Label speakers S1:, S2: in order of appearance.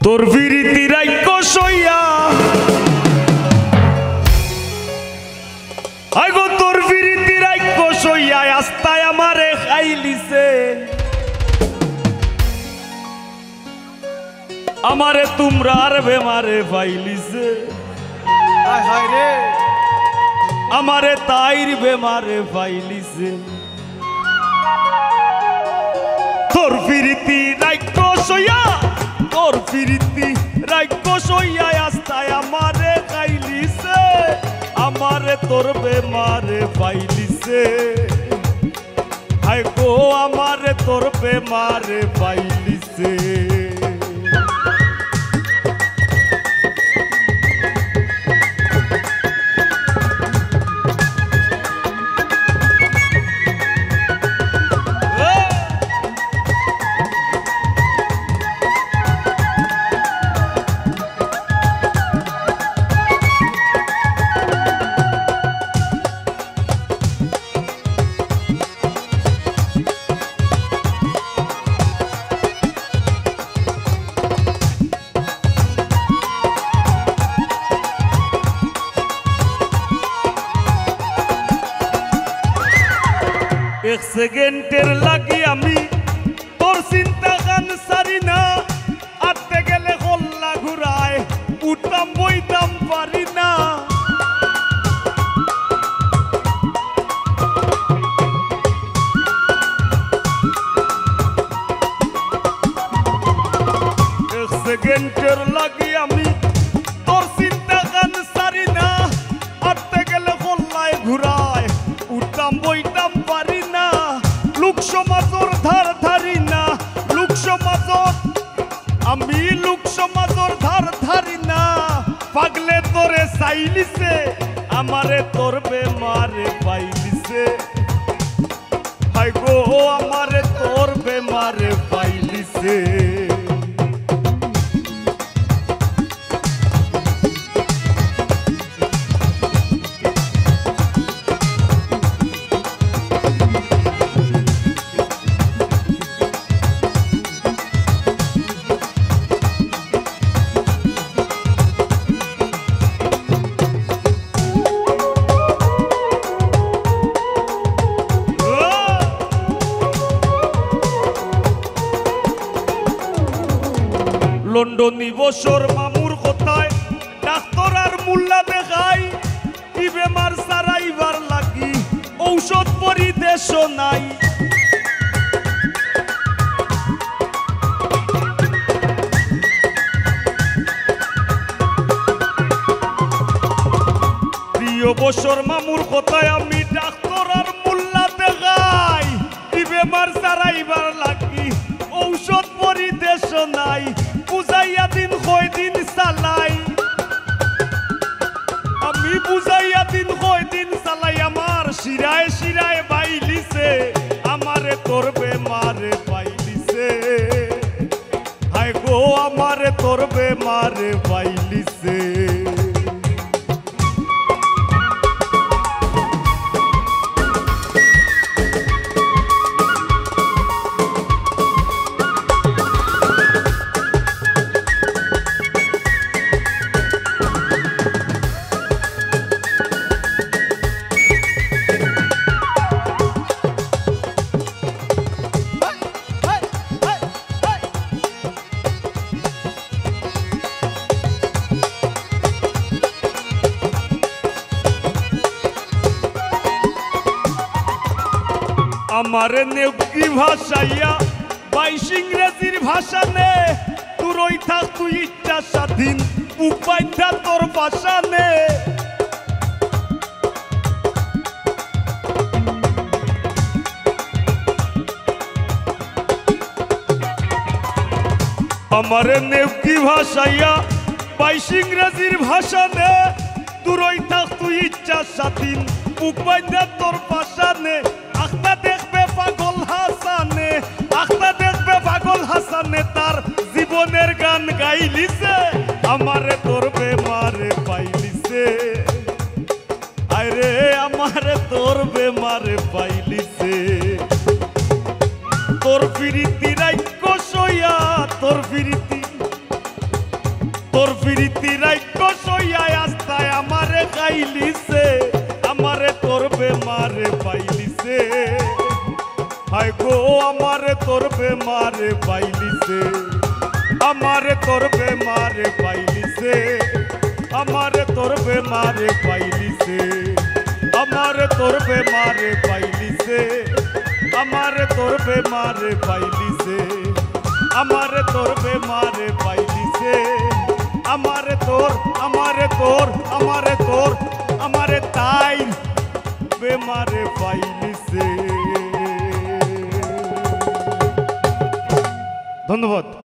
S1: তোর বিরীতি রাইক সইয়া আগো তোর বিরীতি রাইক সইয়া আস্তায় আমারে খাইলিছে আমারে তোমরা আর বেমারে পাইলিছে
S2: হায় হায় রে
S1: আমারে তাইর বেমারে পাইলিছে তোর বিরীতি রাইক সইয়া তোর বিরীতি রাইক সইয়া আস্তায় আমারে খাইলিছে আমারে তোর বেমারে পাইলিছে হায় গো আমারে তোর বেমারে পাইলিছে এক সেকেন্ডের লাগি আমি তোর চিন্তা গান সারি না আটতে গেলে হল্লা ঘুরায় উঠতাম বইতাম পারি না এক সেকেন্ডের লাগি আমি তোর চিন্তা গান সারি না আটতে গেলে হল্লায় ঘুরায় উঠতাম বইতাম পারি না লোক সমাজর ধার ধারি না লোক সমাজর আমি লোক সমাজর ধার ধারি না পাগলে তোরে চাইলিছে আমারে তোর বেমারে পাইলিছে হাই গো আমারে তোর বেমারে পাইলিছে লন্ডনী বছর মামুর কথায় ডাক্তার আর মুল্লা দেখাই কি বেমার সারাইবার লাগি ঔষধ পরিদেশ নাই প্রিয় বছর মামুর কথায় আমি ডাক্তার আর মুল্লা দেখাই কি বেমার সারাইবার লাগি ঔষধ পরিদেশ নাই বুঝাইয়া দিন কয় দিন চালাই আমি বুঝাইয়া দিন কয় দিন চালাই আমার শিরায় শিরায় বাইলিছে আমারে তোর বেমারে পাইলিছে হায় গো আমারে তোর বেমারে পাইলিছে আমারে নেকি ভাষাইয়া বাইশ ইংরেজির ভাষা নে তোর ওই থাক তুই ইচ্ছা স্বাধীন উপায়টা তোর ভাষা নে আমারে নেকি ভাষাইয়া বাইশ ইংরেজির ভাষা নে তোর ওই থাক তুই ইচ্ছা স্বাধীন উপায়টা তোর ভাষা নে আখতা দেখবে পাগল হাসানে আখতা দেখবে পাগল হাসানে তার জীবনের গান গাইলিছে আমারে তোর বেমারে পাইলিছে আরে আমারে তোর বেমারে পাইলিছে তোর বিরীতি রাইক সইয়া তোর বিরীতি তোর ফিরিতি রাইক সইয়ায় আস্তায় আমারে খাইলিছে আমারে তোর বেমারে পাইলিছে হায় গো আমারে তোর বেমারে পাইলিছে আমারে তোর বেমারে পাইলিছে আমারে তোর বেমারে পাইলিছে আমারে তোর বেমারে পাইলিছে আমারে তোর বেমারে পাইলিছে আমারে তোর বেমারে পাইলিছে আমারে তোর আমারে তাই বেমারে পাইলিছে। ধন্যবাদ।